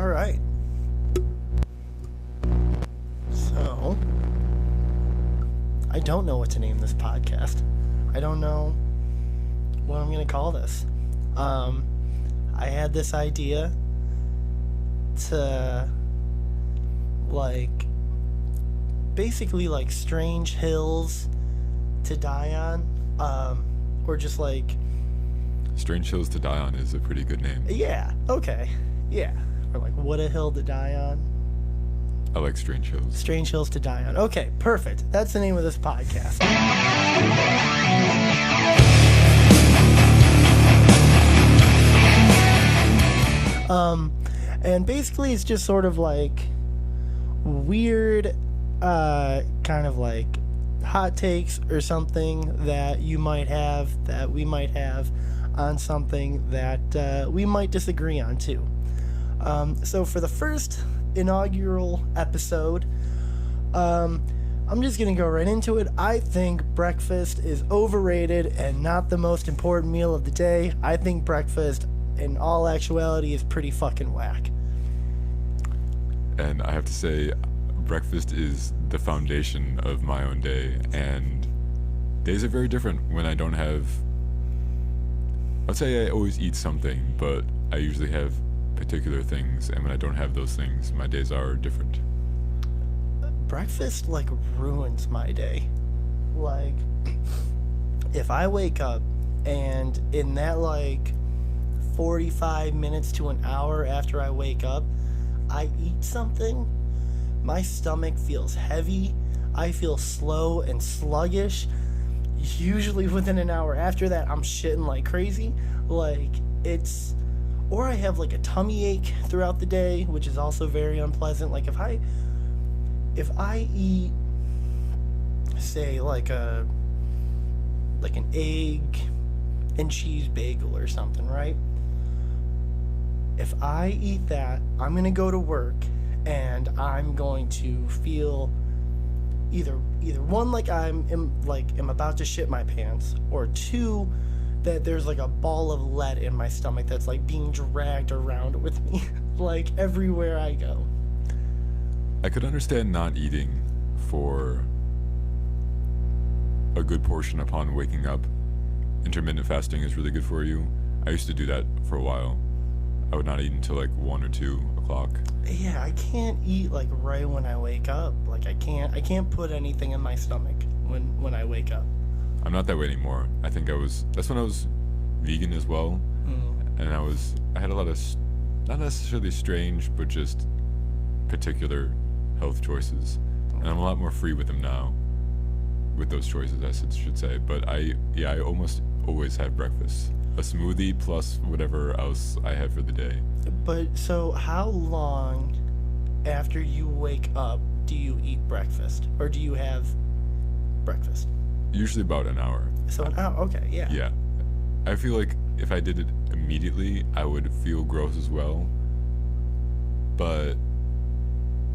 All right. So, I don't know what to name this podcast. I don't know what I'm going to call this. I had this idea to, basically, strange hills to die on, or just, Strange Hills to Die On is a pretty good name. Yeah, okay, yeah. Or, what a hill to die on. I like Strange Hills. Strange Hills to Die On. Okay, perfect. That's the name of this podcast. And basically it's just sort of weird, kind of hot takes or something that you might have, that we might have on something that we might disagree on too. So for the first inaugural episode, I'm just gonna go right into it. I think breakfast is overrated and not the most important meal of the day. I think breakfast, in all actuality, is pretty fucking whack. And I have to say, breakfast is the foundation of my own day, and days are very different when I don't have... I'd say I always eat something, but I usually have particular things, and when I don't have those things, my days are different. Breakfast ruins my day. If I wake up and in that 45 minutes to an hour after I wake up, I eat something, my stomach feels heavy, I feel slow and sluggish. Usually within an hour after that, I'm shitting like crazy. Or I have a tummy ache throughout the day, which is also very unpleasant. If I eat, say, an egg and cheese bagel or something, right? If I eat that, I'm gonna go to work and I'm going to feel either one, I'm about to shit my pants, or two, that there's a ball of lead in my stomach that's being dragged around with me everywhere I go. I could understand not eating for a good portion upon waking up. Intermittent fasting is really good for you. I used to do that for a while. I would not eat until 1 or 2 o'clock. Yeah, I can't eat right when I wake up. I can't put anything in my stomach when I wake up. I'm not that way anymore. I think that's when I was vegan as well. And I had a lot of, not necessarily strange, but just particular health choices. And I'm a lot more free with them now, with those choices, I should say. But I almost always have breakfast. A smoothie plus whatever else I have for the day. But so how long after you wake up do you eat breakfast? Or do you have breakfast? Usually about an hour. So an hour, okay, yeah. Yeah. I feel like if I did it immediately, I would feel gross as well. But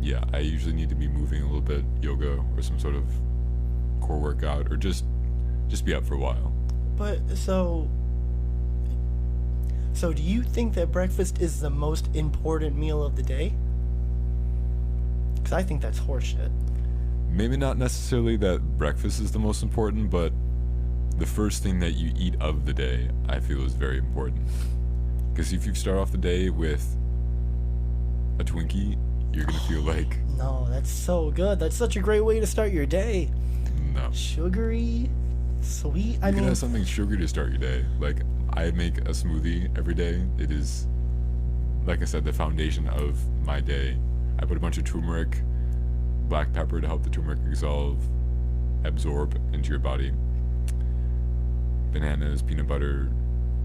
yeah, I usually need to be moving a little bit, yoga or some sort of core workout, or just be out for a while. But so do you think that breakfast is the most important meal of the day? Because I think that's horseshit. Maybe not necessarily that breakfast is the most important, but the first thing that you eat of the day, I feel, is very important. Because if you start off the day with a Twinkie, you're going to feel No, that's so good. That's such a great way to start your day. No. Sugary, sweet. You can have something sugary to start your day. I make a smoothie every day. It is, like I said, the foundation of my day. I put a bunch of turmeric, black pepper to help the turmeric absorb into your body. Bananas, peanut butter.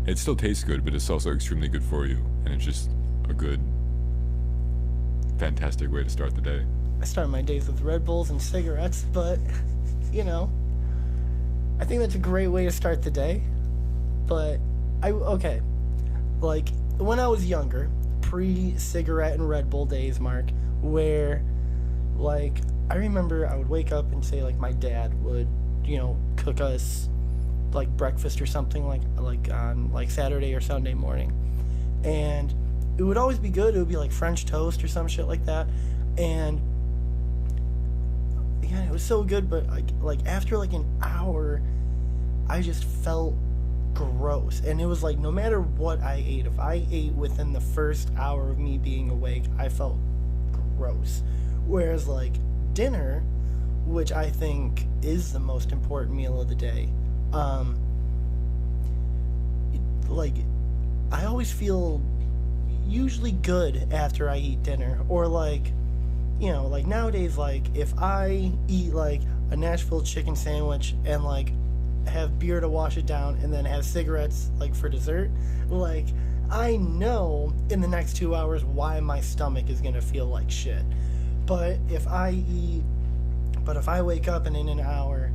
It still tastes good, but it's also extremely good for you. And it's just a good, fantastic way to start the day. I start my days with Red Bulls and cigarettes, but, I think that's a great way to start the day. But, when I was younger, pre-cigarette and Red Bull days, Mark, where, I remember I would wake up and say, my dad would, cook us, breakfast or something, on, Saturday or Sunday morning. And it would always be good. It would be like French toast or some shit like that, and yeah, it was so good. But like after like an hour, I just felt gross, and it was like no matter what I ate, if I ate within the first hour of me being awake, I felt gross. Whereas like dinner, which I think is the most important meal of the day, um, like I always feel usually good after I eat dinner, or like like nowadays, like if I eat like a Nashville chicken sandwich and like have beer to wash it down and then have cigarettes like for dessert, like I know in the next 2 hours why my stomach is gonna feel like shit. But if I wake up and in an hour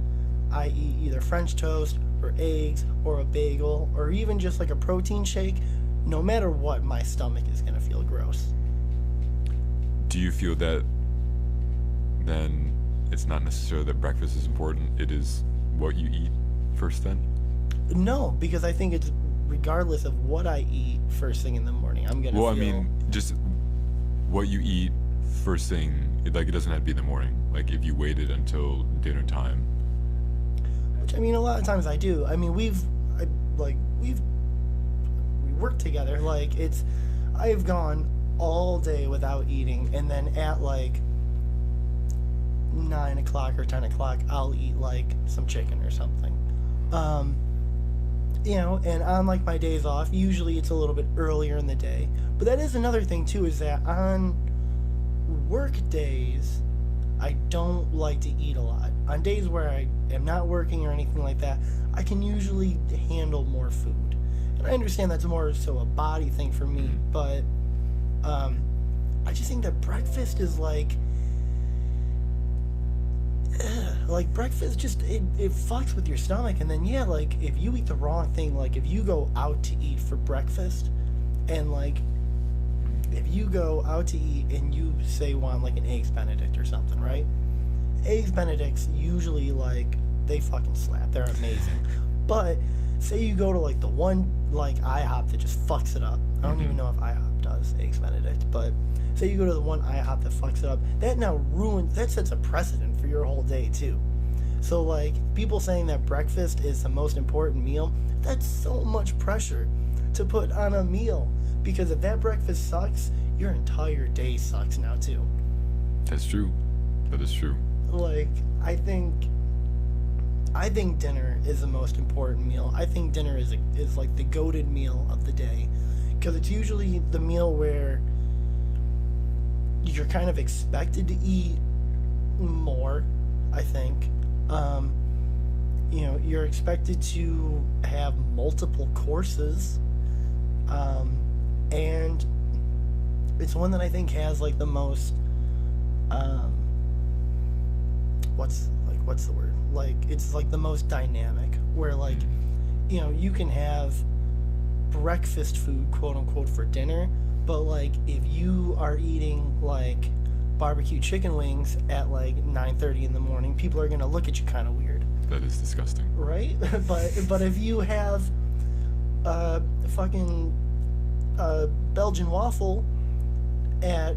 I eat either French toast or eggs or a bagel or even just like a protein shake, no matter what, my stomach is gonna feel gross. Do you feel that then it's not necessarily that breakfast is important, it is what you eat first then? No, because I think it's regardless of what I eat first thing in the morning, I'm gonna Well, I feel. mean, just what you eat first thing, like it doesn't have to be in the morning. Like if you waited until dinner time. Which I mean, a lot of times I do. I mean, we work together. Like I've gone all day without eating, and then at like 9 o'clock or 10 o'clock, I'll eat like some chicken or something. Um, and on like my days off, usually it's a little bit earlier in the day. But that is another thing too, is that on work days, I don't like to eat a lot. On days where I am not working or anything like that, I can usually handle more food. And I understand that's more so a body thing for me, but I just think that breakfast is like breakfast just it fucks with your stomach. And then yeah, like if you eat the wrong thing, like if you go out to eat for breakfast, and like if you go out to eat and you say want like an eggs benedict or something, right? Eggs benedicts usually like they fucking slap, they're amazing. But say you go to like the one like IHOP that just fucks it up. I don't even know if IHOP does eggs benedict, but say you go to the one IHOP that fucks it up, that sets a precedent for your whole day too. So like people saying that breakfast is the most important meal, that's so much pressure to put on a meal, because if that breakfast sucks, your entire day sucks now too. That's true. That is true. Like I think dinner is the most important meal. I think dinner is like the goated meal of the day, because it's usually the meal where you're kind of expected to eat more. I think you're expected to have multiple courses, and it's one that I think has like the most what's the word, like it's like the most dynamic, where like you can have breakfast food quote unquote for dinner, but like if you are eating like barbecue chicken wings at like 9:30 in the morning, people are gonna look at you kind of weird. That is disgusting. Right? but if you have fucking Belgian waffle at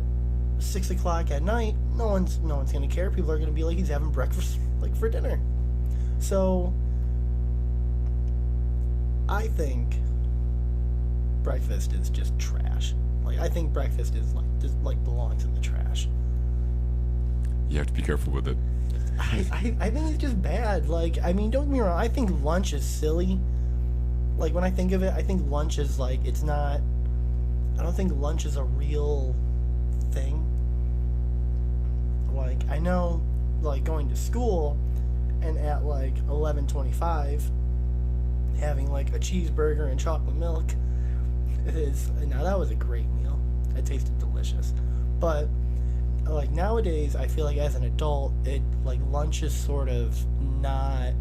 6 o'clock at night, no one's gonna care. People are gonna be like, he's having breakfast like for dinner. So I think breakfast is just trash. Like I think breakfast is like belongs in the trash. You have to be careful with it. I think it's just bad. Like, I mean, don't get me wrong, I think lunch is silly. Like when I think of it, I think lunch is like, I don't think lunch is a real thing. Like I know, like going to school and at like 11:25 having like a cheeseburger and chocolate milk now that was a great meal. It tasted delicious. But like nowadays, I feel like as an adult, it like lunch is sort of not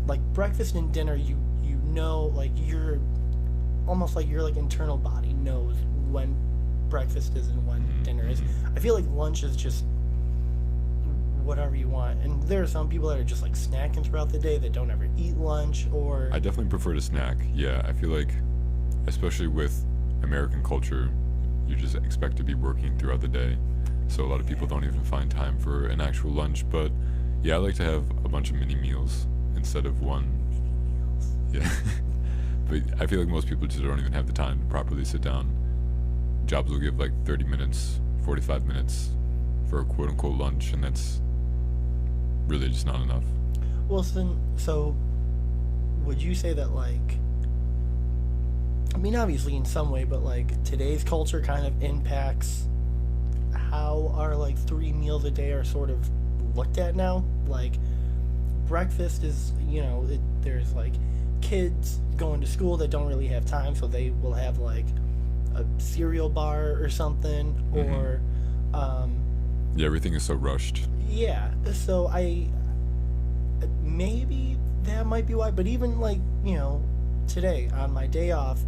like breakfast and dinner. You know, like you're almost like your like internal body knows when breakfast is and when dinner is. I feel like lunch is just whatever you want, and there are some people that are just like snacking throughout the day that don't ever eat lunch. Or I definitely prefer to snack. Yeah, I feel like, especially with American culture, you just expect to be working throughout the day. So a lot of people don't even find time for an actual lunch. But yeah, I like to have a bunch of mini meals instead of one. Yeah. But I feel like most people just don't even have the time to properly sit down. Jobs will give like 30 minutes, 45 minutes for a quote unquote lunch, and that's really just not enough. Well, so would you say that, like, I mean, obviously in some way, but like today's culture kind of impacts how our like 3 meals a day are sort of looked at now? Like, breakfast is, there's like kids going to school that don't really have time, so they will have like a cereal bar or something, or yeah, everything is so rushed. yeah. So maybe that might be why. But even like today on my day off,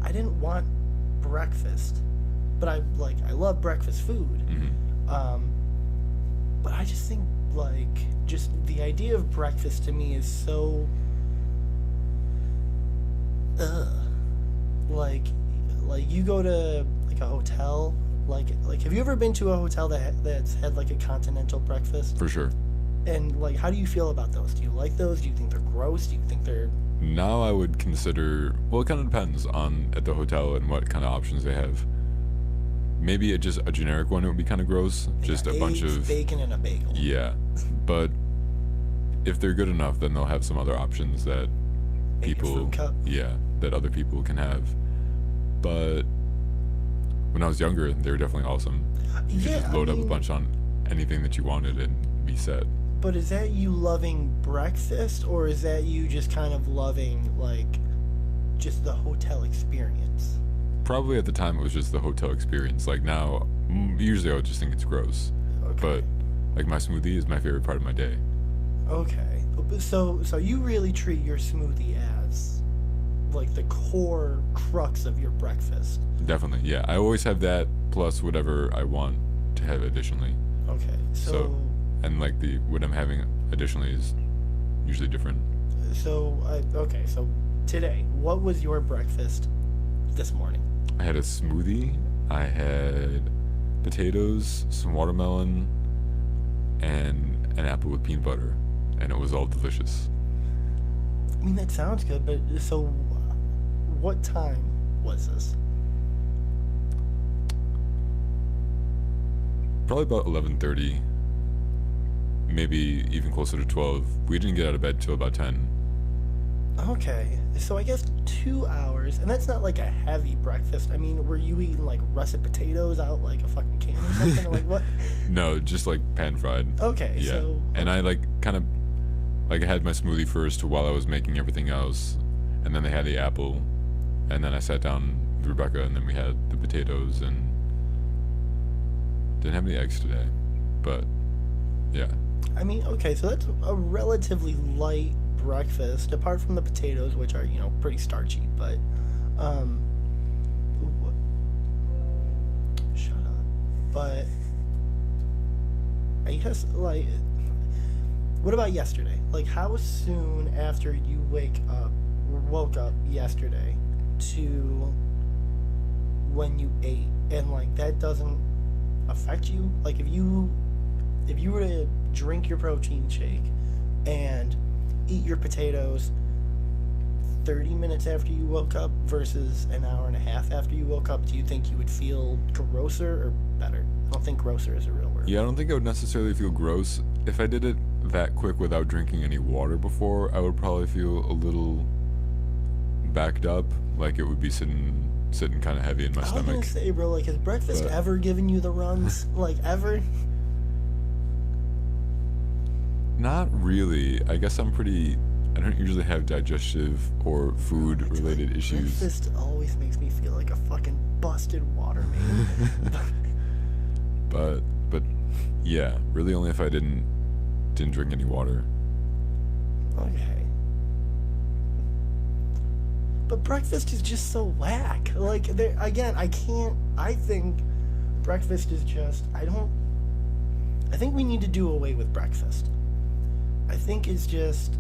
I didn't want breakfast, but I love breakfast food. But I just think like just the idea of breakfast to me is so like you go to like a hotel, like have you ever been to a hotel that's had like a continental breakfast? For sure. And like, how do you feel about those? Do you like those? Do you think they're gross? Do you think they're... Now I would consider, well, it kind of depends on at the hotel and what kind of options they have. Maybe just a generic one, it would be kind of gross. Just a bunch of bacon and a bagel. Yeah, but if they're good enough, then they'll have some other options that people, that other people can have. But when I was younger, they were definitely awesome. You could just load up a bunch on anything that you wanted and be set. But is that you loving breakfast, or is that you just kind of loving like just the hotel experience? Probably at the time it was just the hotel experience. Like now, usually I would just think it's gross. Okay. But like my smoothie is my favorite part of my day. Okay. So you really treat your smoothie as like the core crux of your breakfast. Definitely, yeah. I always have that plus whatever I want to have additionally. Okay. So and like what I'm having additionally is usually different. So today, what was your breakfast this morning? I had a smoothie. I had potatoes, some watermelon, and an apple with peanut butter, and it was all delicious. I mean, that sounds good, but so what time was this? Probably about 11:30, maybe even closer to 12. We didn't get out of bed till about 10. Okay, so I guess 2 hours, and that's not like a heavy breakfast. I mean, were you eating like russet potatoes out like a fucking can or something? Or like what? No, just like pan fried. Okay, yeah. So and I like kind of like I had my smoothie first while I was making everything else, and then they had the apple, and then I sat down with Rebecca, and then we had the potatoes, and didn't have any eggs today, but yeah. I mean, okay, so that's a relatively light breakfast, apart from the potatoes, which are pretty starchy. But shut up. But I guess like, what about yesterday? Like, how soon after you woke up yesterday to when you ate, and like that doesn't affect you? Like, if you were to drink your protein shake and eat your potatoes 30 minutes after you woke up versus an hour and a half after you woke up, do you think you would feel grosser or better? I don't think grosser is a real word. Yeah, I don't think I would necessarily feel gross. If I did it that quick without drinking any water before, I would probably feel a little backed up, like it would be sitting kind of heavy in my stomach. I was gonna say, bro, like, has breakfast ever given you the runs? Like, ever? Not really. I guess I don't usually have digestive or food related issues. Breakfast always makes me feel like a fucking busted waterman. but yeah, really only if I didn't drink any water. Okay. But breakfast is just so whack. Like, I think breakfast is just, I think we need to do away with breakfast. I think it's just,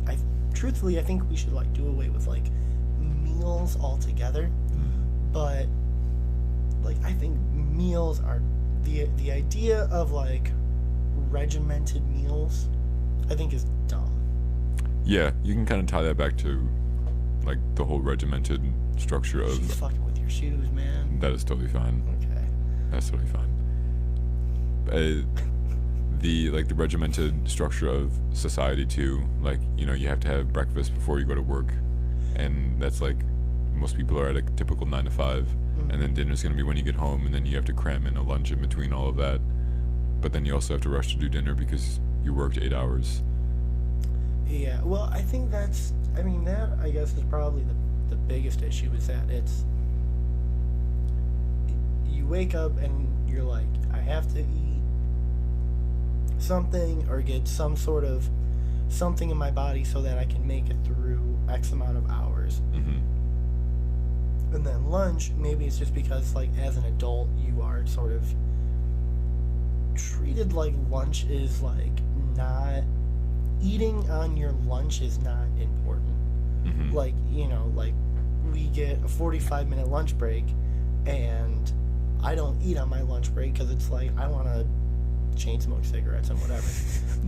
truthfully, I think we should like do away with like meals altogether. But like, I think meals are the idea of like regimented meals, I think, is dumb. Yeah, you can kind of tie that back to like the whole regimented structure of. She's fucking with your shoes, man. That is totally fine. Okay. That's totally fine. The regimented structure of society too. Like, you know, you have to have breakfast before you go to work, and that's like most people are at a typical 9 to 5, and then dinner's gonna be when you get home, and then you have to cram in a lunch in between all of that. But then you also have to rush to do dinner because you worked 8 hours. Yeah, well, I think that's, I mean, that, I guess, is probably the biggest issue, is that it's, you wake up and you're like, I have to eat something or get some sort of something in my body so that I can make it through X amount of hours. And then lunch, maybe it's just because, like, as an adult, you are sort of treated like lunch is, like, not, eating on your lunch is not important. Like, you know, like, we get a 45-minute lunch break, and I don't eat on my lunch break because it's like, I want to chain smoke cigarettes and whatever.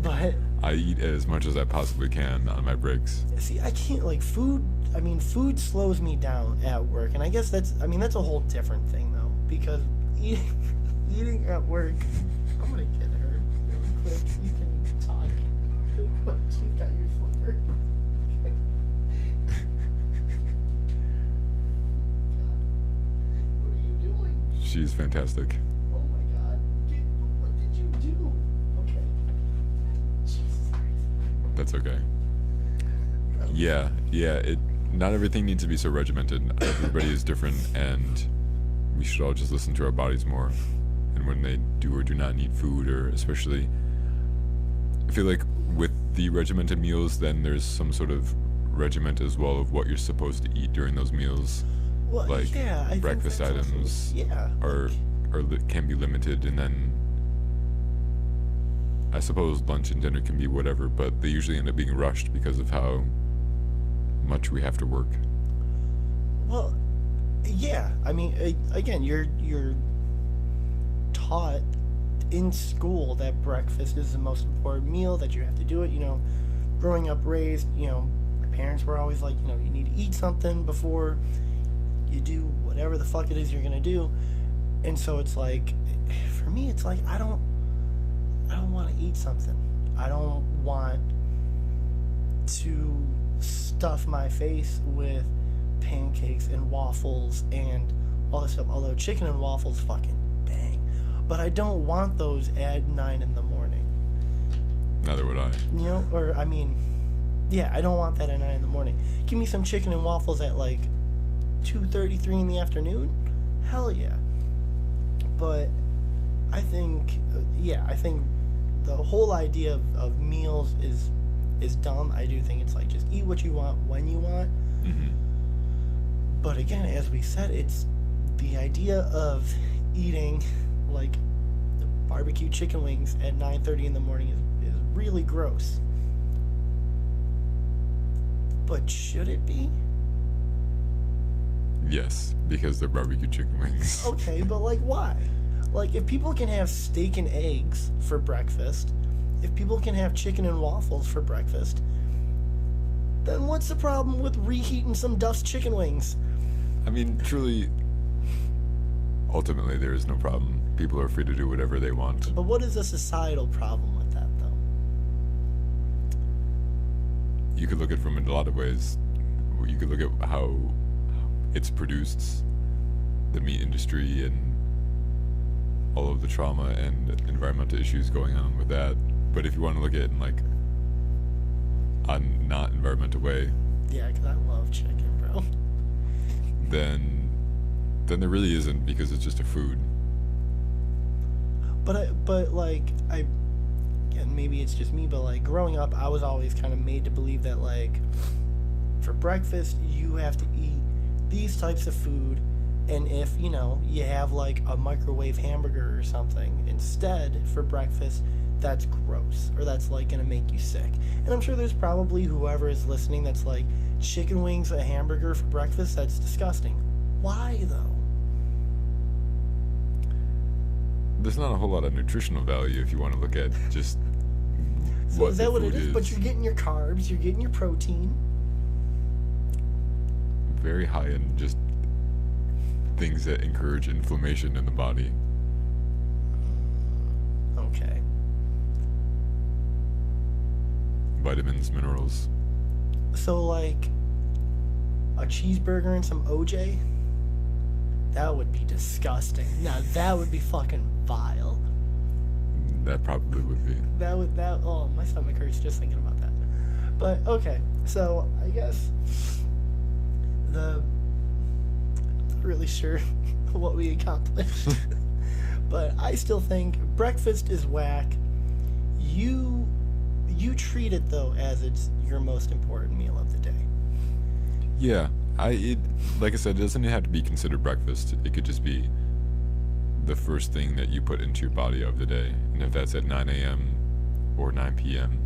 But I eat as much as I possibly can on my breaks. see, I can't, like, food slows me down at work, and I guess that's a whole different thing, though, because eating at work, I'm gonna get her really quick. You can talk really quick. She's got your slipper. What are you doing? She's fantastic. Oh my god. What did you do? Okay. Jesus Christ. That's okay. Yeah. Not everything needs to be so regimented. Everybody is different, and we should all just listen to our bodies more. And when they do or do not need food, or especially, I feel like with the regimented meals, then there's some sort of regiment as well of what you're supposed to eat during those meals. Well, Like, yeah, I breakfast think that's items also, yeah, can be limited, and then I suppose lunch and dinner can be whatever, but they usually end up being rushed because of how much we have to work. well, yeah. I mean, again, you're taught in school that breakfast is the most important meal, that you have to do it. You know, growing up, raised, you know, my parents were always like, you know, you need to eat something before you do whatever the fuck it is you're gonna do. And so it's like, for me, it's like, I don't want to eat something. I don't want to stuff my face with pancakes and waffles and all this stuff. Although chicken and waffles fucking bang. But I don't want those at 9 in the morning. Neither would I. You know, or I mean, yeah, I don't want that at 9 in the morning. Give me some chicken and waffles at like 2:33 in the afternoon. Hell yeah. But I think, I think the whole idea of meals is dumb. I do think it's like, just eat what you want when you want. But again, as we said, it's the idea of eating like barbecue chicken wings at 9:30 in the morning is really gross. But should it be? Yes, because they're barbecue chicken wings. Okay, but like, why? Like, if people can have steak and eggs for breakfast, if people can have chicken and waffles for breakfast, then what's the problem with reheating some Duff's chicken wings? I mean, truly, ultimately, there is no problem. People are free to do whatever they want. But what is the societal problem with that, though? You could look at it from a lot of ways. You could look at how it's produced, the meat industry, and all of the trauma and environmental issues going on with that. But if you want to look at it in like a not environmental way, Yeah, because I love chicken, bro. then there really isn't, because it's just a food. But like, and maybe it's just me, but like, growing up, I was always kind of made to believe that, like, for breakfast, you have to eat these types of food, and if, you know, you have like a microwave hamburger or something instead for breakfast, that's gross, or that's like gonna make you sick. And I'm sure there's probably whoever is listening that's like, chicken wings, a hamburger for breakfast, that's disgusting. Why though? there's not a whole lot of nutritional value if you want to look at just So what is the that what it food is? But you're getting your carbs, you're getting your protein. Very high in just things that encourage inflammation in the body. Okay. Vitamins, minerals. So like a cheeseburger and some OJ? That would be disgusting. Now that would be fucking vile. That probably would be. Oh, my stomach hurts just thinking about that. But okay, so I guess I'm not really sure what we accomplished. But I still think breakfast is whack. You treat it though as it's your most important meal of the day. Yeah, like I said, it doesn't have to be considered breakfast. It could just be the first thing that you put into your body of the day, and if that's at 9 a.m. or 9 p.m.,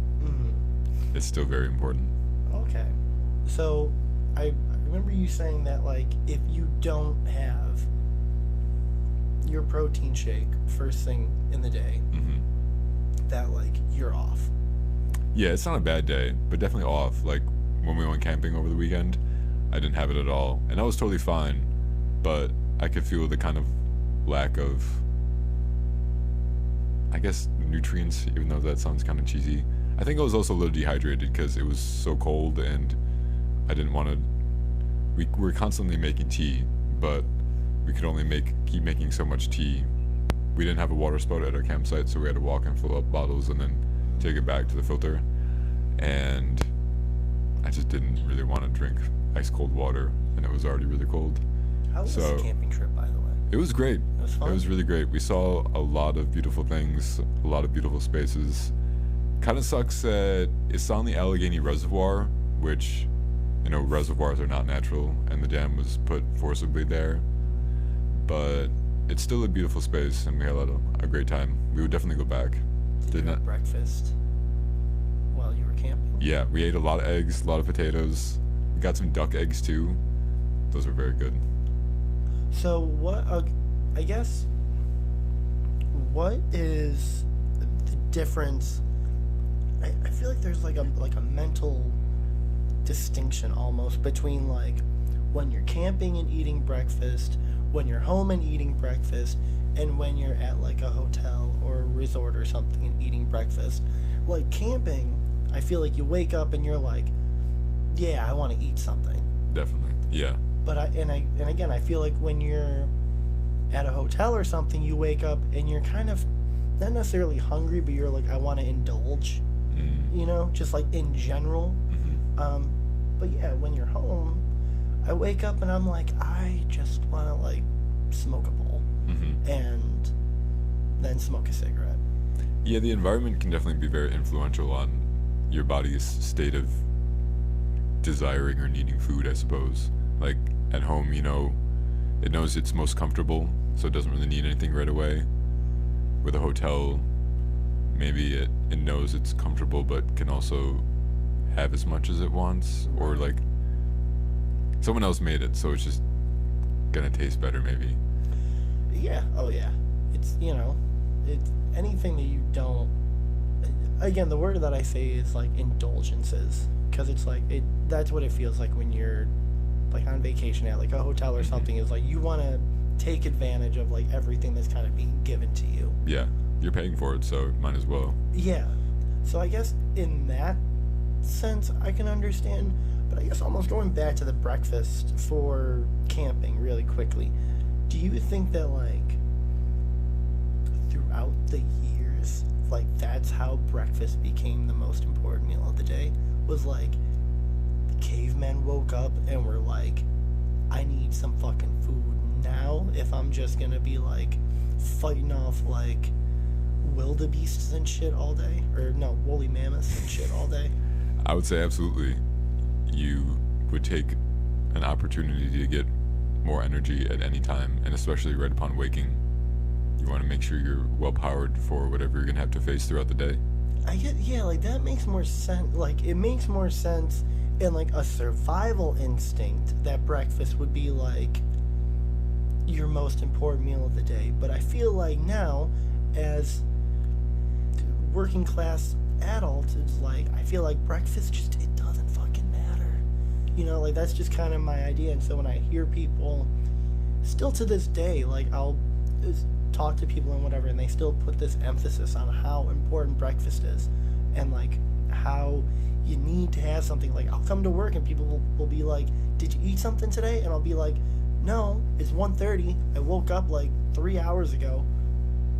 it's still very important. Okay, so I remember you saying that like if you don't have your protein shake first thing in the day, that like you're off. Yeah, it's not a bad day, but definitely off. Like when we went camping over the weekend, I didn't have it at all, and I was totally fine, but I could feel the kind of lack of, I guess, nutrients, even though that sounds kind of cheesy. I think I was also a little dehydrated because it was so cold, and I didn't want to. We were constantly making tea, but we could only keep making so much tea. We didn't have a water spout at our campsite, so we had to walk and fill up bottles and then take it back to the filter. And I just didn't really want to drink ice cold water, and it was already really cold. How was the camping trip, by the way? It was great. It was fun. It was really great. We saw a lot of beautiful things, a lot of beautiful spaces. Kind of sucks that it's on the Allegheny Reservoir, which, you know, reservoirs are not natural, and the dam was put forcibly there. But it's still a beautiful space, and we had a great time. We would definitely go back. Did you have breakfast while you were camping? Yeah, we ate a lot of eggs, a lot of potatoes. We got some duck eggs too. Those were very good. So what? I guess. What is the difference? I feel like there's like a mental distinction almost between like when you're camping and eating breakfast, when you're home and eating breakfast, and when you're at like a hotel or a resort or something and eating breakfast. Like camping, I feel like you wake up and you're like, yeah, I want to eat something. Definitely, yeah. But again, I feel like when you're at a hotel or something, you wake up and you're kind of not necessarily hungry, but you're like, I want to indulge. You know, just like in general. But yeah, when you're home, I wake up and I'm like, I just want to like smoke a bowl and then smoke a cigarette. Yeah, the environment can definitely be very influential on your body's state of desiring or needing food, I suppose. Like at home, you know, it knows it's most comfortable, so it doesn't really need anything right away. With a hotel, maybe it knows it's comfortable but can also have as much as it wants, or like someone else made it, so it's just gonna taste better maybe. Yeah, oh yeah. It's, you know, it's anything that you don't, again, the word that I say is like indulgences, because it's like that's what it feels like when you're like on vacation at like a hotel or something. Is like you want to take advantage of like everything that's kind of being given to you. Yeah, you're paying for it, so might as well. Yeah, so I guess in that sense I can understand, but I guess almost going back to the breakfast for camping really quickly, do you think that like throughout the years, like that's how breakfast became the most important meal of the day? Was like the cavemen woke up and were like, I need some fucking food now if I'm just gonna be like fighting off like wildebeests and shit all day, or no, woolly mammoths and shit all day? I would say absolutely. You would take an opportunity to get more energy at any time, and especially right upon waking. You want to make sure you're well powered for whatever you're gonna have to face throughout the day. I get, yeah, like that makes more sense. Like it makes more sense in like a survival instinct that breakfast would be like your most important meal of the day. But I feel like now, as working class adults, it's like I feel like breakfast just it doesn't fucking matter. Like that's just kind of my idea. And so when I hear people, still to this day, like I'll talk to people and whatever, and they still put this emphasis on how important breakfast is, and like how you need to have something. Like I'll come to work and people will be like, "Did you eat something today?" And I'll be like, "No, it's 1:30. I woke up like 3 hours ago.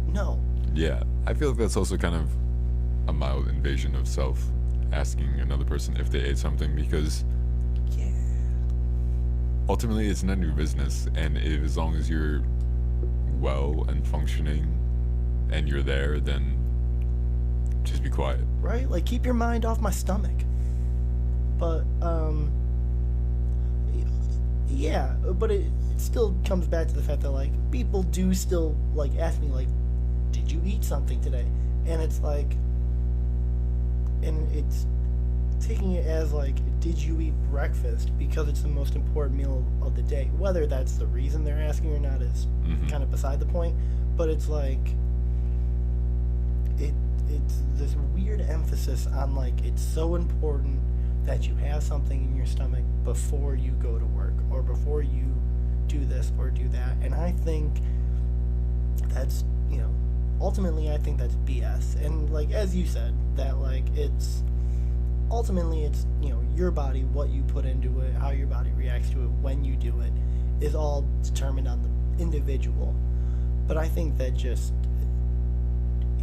No." Yeah, I feel like that's also kind of a mild invasion of self, asking another person if they ate something, because Yeah. ultimately it's none of your business, and if as long as you're well and functioning and you're there, then just be quiet. Right? Like keep your mind off my stomach. But yeah, but it still comes back to the fact that like people do still like ask me like, "Did you eat something today?" And it's like, and it's taking it as like, "Did you eat breakfast?" Because it's the most important meal of the day. Whether that's the reason they're asking or not is kind of beside the point. But it's like it's this weird emphasis on like it's so important that you have something in your stomach before you go to work or before you do this or do that. And I think that's, ultimately I think that's BS. And like as you said, that like it's ultimately it's, your body, what you put into it, how your body reacts to it when you do it is all determined on the individual. But I think that just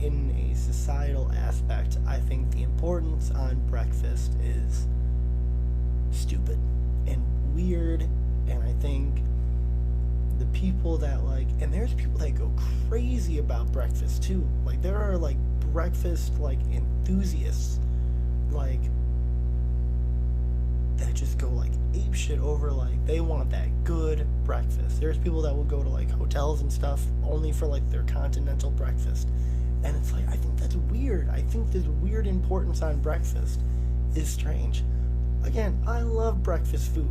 in a societal aspect, I think the importance on breakfast is stupid and weird. And I think the people that like, and there's people that go crazy about breakfast too. Like there are like breakfast like enthusiasts like that just go like ape shit over like they want that good breakfast. There's people that will go to like hotels and stuff only for like their continental breakfast. And it's like, I think that's weird. I think this weird importance on breakfast is strange. Again, I love breakfast food.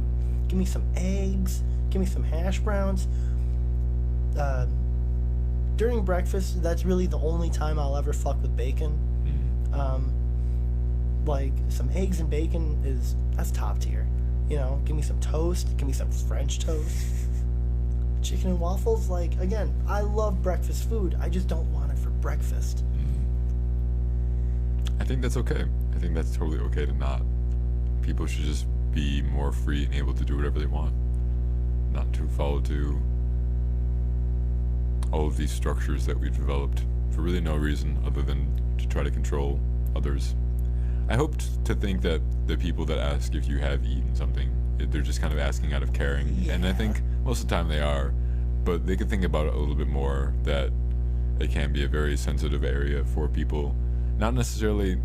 Give me some eggs, give me some hash browns. During breakfast, that's really the only time I'll ever fuck with bacon. Like some eggs and bacon that's top tier. Give me some toast, give me some French toast. Chicken and waffles, like again, I love breakfast food. I just don't want it for breakfast. I think that's okay. I think that's totally okay to not. People should just be more free and able to do whatever they want, not to follow to all of these structures that we've developed for really no reason other than to try to control others. I hope to think that the people that ask if you have eaten something, they're just kind of asking out of caring. Yeah. And I think most of the time they are, but they could think about it a little bit more, that it can be a very sensitive area for people. Not necessarily,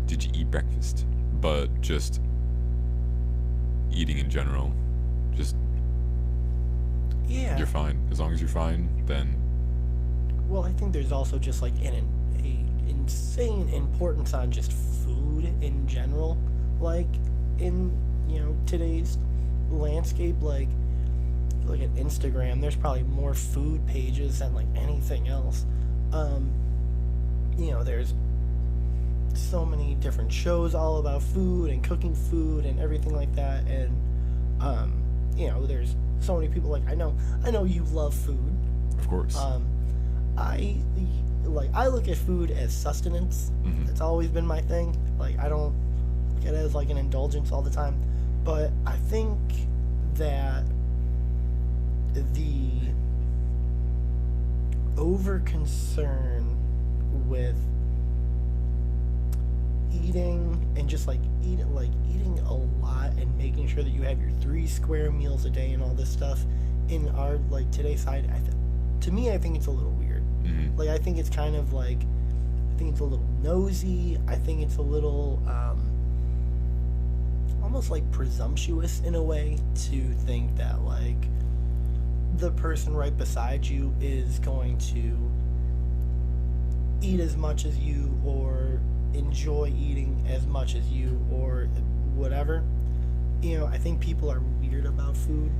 did you eat breakfast, but just eating in general. Just, Yeah. you're fine. As long as you're fine, then Well, I think there's also just like a insane importance on just food in general. Like in today's landscape, like look at Instagram, there's probably more food pages than like anything else. There's so many different shows all about food and cooking food and everything like that. And there's so many people, like I know you love food. of course. I look at food as sustenance. It's always been my thing. Like I don't look at it as like an indulgence all the time. But I think that the over concern with eating and just like eating a lot and making sure that you have your 3 square meals a day and all this stuff in our like today's side, to me I think it's a little weird. Like I think it's kind of like, I think it's a little nosy. I think it's a little almost like presumptuous in a way to think that like the person right beside you is going to eat as much as you or enjoy eating as much as you or whatever. I think people are weird about food.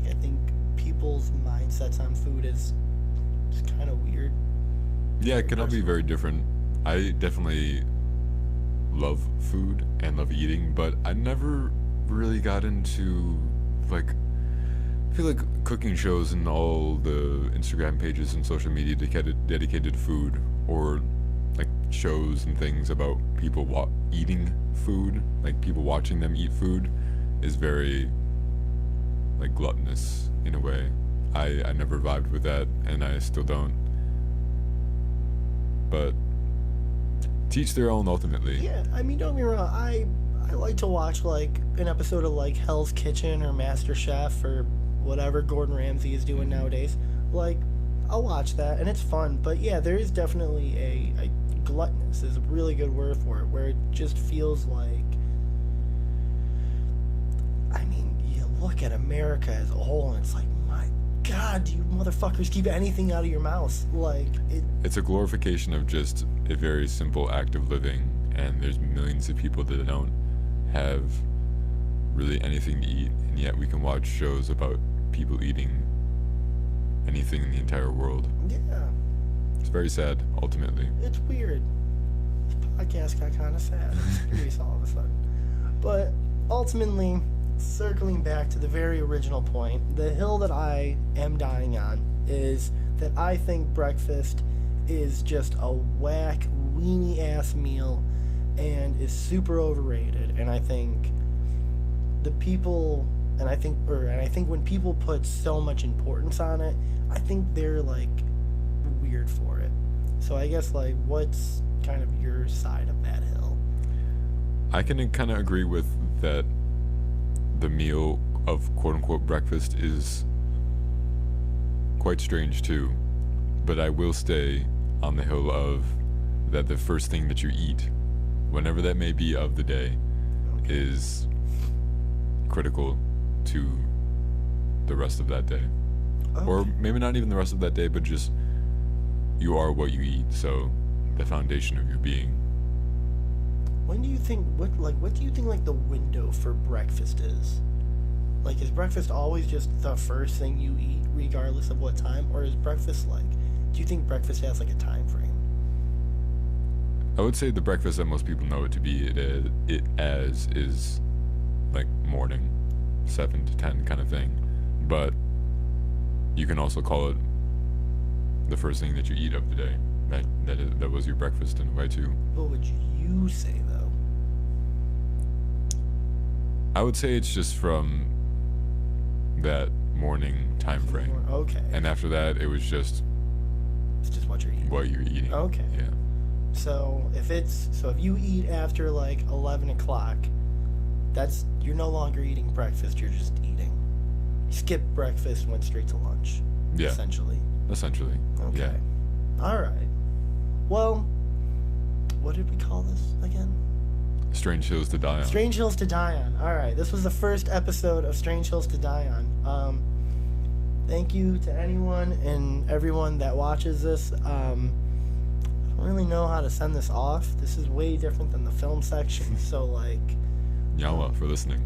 I think people's mindsets on food is kind of weird. Yeah, it can all be very different. I definitely love food and love eating, but I never really got into, like, I feel like cooking shows and all the Instagram pages and social media dedicated to food, or like shows and things about people eating food, like people watching them eat food, is very like gluttonous in a way. I never vibed with that, and I still don't. But teach their own ultimately. Yeah, I mean, don't get me wrong. I like to watch like an episode of like Hell's Kitchen or Master Chef or whatever Gordon Ramsay is doing nowadays. Like, I'll watch that and it's fun. But yeah, there is definitely a gluttonous is a really good word for it, where it just feels like, I mean, you look at America as a whole and it's like, my God, do you motherfuckers keep anything out of your mouth? Like, it's a glorification of just a very simple act of living, and there's millions of people that don't have really anything to eat, and yet we can watch shows about people eating anything in the entire world. Yeah. It's very sad, ultimately. It's weird. This podcast got kind of sad. I'm curious all of a sudden. But ultimately, circling back to the very original point, the hill that I am dying on is that I think breakfast is just a whack, weenie-ass meal and is super overrated. And I think the people, and I think when people put so much importance on it, I think they're like weird for it. So I guess, like, what's kind of your side of that hill? I can kind of agree with that. The meal of quote-unquote breakfast is quite strange too, but I will stay on the hill of that the first thing that you eat, whenever that may be of the day, is critical to the rest of that day. Okay. Or maybe not even the rest of that day, but just you are what you eat, so the foundation of your being. When do you think what do you think like the window for breakfast is? Like, is breakfast always just the first thing you eat regardless of what time, or is breakfast like, do you think breakfast has like a time frame? I would say the breakfast that most people know it to be it as is like morning, 7 to 10 kind of thing. But you can also call it the first thing that you eat of the day. That was your breakfast in a way too. What would you say though? I would say it's just from that morning time frame. Okay. And after that, it was just It's just what you're eating. what you're eating. Okay. Yeah. So if you eat after like 11 o'clock, you're no longer eating breakfast. You're just eating. You skip breakfast, went straight to lunch. Yeah. Essentially. Okay. Yeah. All right. Well, what did we call this again? Strange Hills to Die On. Strange Hills to Die On. All right. This was the first episode of Strange Hills to Die On. Thank you to anyone and everyone that watches this. I don't really know how to send this off. This is way different than the film section. So, like... Yawa for listening.